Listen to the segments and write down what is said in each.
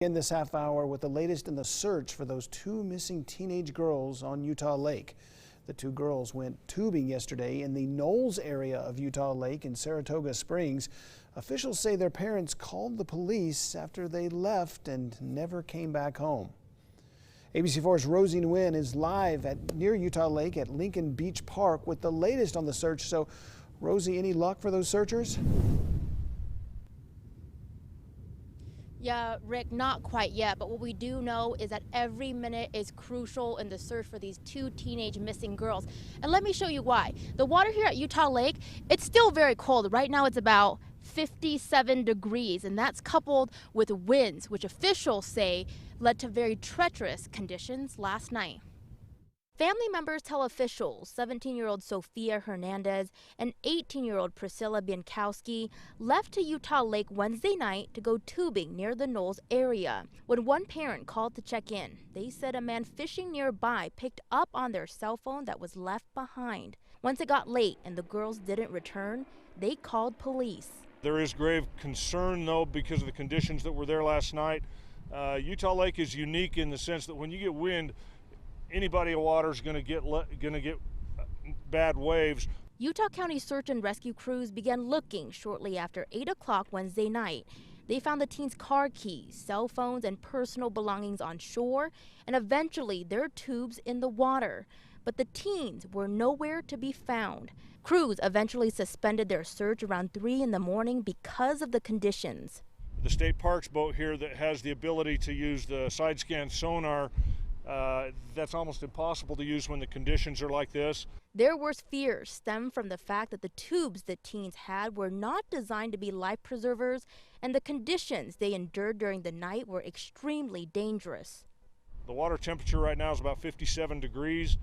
In this half hour with the latest in the search for those two missing teenage girls on Utah Lake. The two girls went tubing yesterday in the Knolls area of Utah Lake in Saratoga Springs. Officials say their parents called the police after they left and never came back home. ABC4's Rosie Nguyen is live near Utah Lake at Lincoln Beach Park with the latest on the search. So, Rosie, any luck for those searchers? Yeah, Rick, not quite yet, but what we do know is that every minute is crucial in the search for these two teenage missing girls. And let me show you why. The water here at Utah Lake, it's still very cold. Right now it's about 57 degrees, and that's coupled with winds, which officials say led to very treacherous conditions last night. Family members tell officials 17-year-old Sofia Hernandez and 18-year-old Priscilla Bienkowski left to Utah Lake Wednesday night to go tubing near the Knolls area. When one parent called to check in, they said a man fishing nearby picked up on their cell phone that was left behind. Once it got late and the girls didn't return, they called police. There is grave concern, though, because of the conditions that were there last night. Utah Lake is unique in the sense that when you get wind, any body of water is going to get bad waves. Utah County search and rescue crews began looking shortly after 8 o'clock Wednesday night. They found the teens' car keys, cell phones, and personal belongings on shore, and eventually their tubes in the water. But the teens were nowhere to be found. Crews eventually suspended their search around 3 in the morning because of the conditions. The state parks boat here that has the ability to use the side scan sonar, that's almost impossible to use when the conditions are like this. Their worst fears stem from the fact that the tubes the teens had were not designed to be life preservers, and the conditions they endured during the night were extremely dangerous. The water temperature right now is about 57 degrees.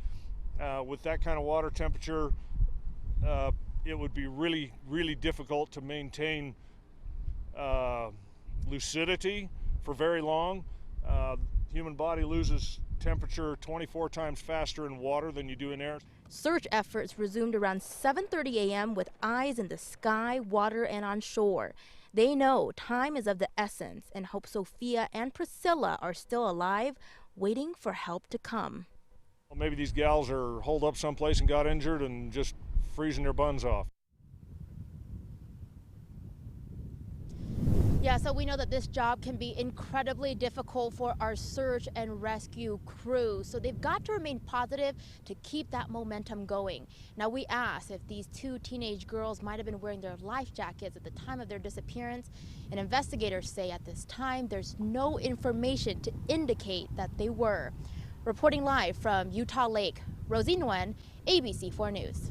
With that kind of water temperature, it would be really, really difficult to maintain lucidity for very long. Human body loses temperature 24 times faster in water than you do in air. Search efforts resumed around 7:30 a.m. with eyes in the sky, water, and on shore. They know time is of the essence and hope Sofia and Priscilla are still alive, waiting for help to come. Well, maybe these gals are holed up someplace and got injured and just freezing their buns off. Yeah, so we know that this job can be incredibly difficult for our search and rescue crews. So they've got to remain positive to keep that momentum going. Now, we asked if these two teenage girls might have been wearing their life jackets at the time of their disappearance. And investigators say at this time there's no information to indicate that they were. Reporting live from Utah Lake, Rosie Nguyen, ABC4 News.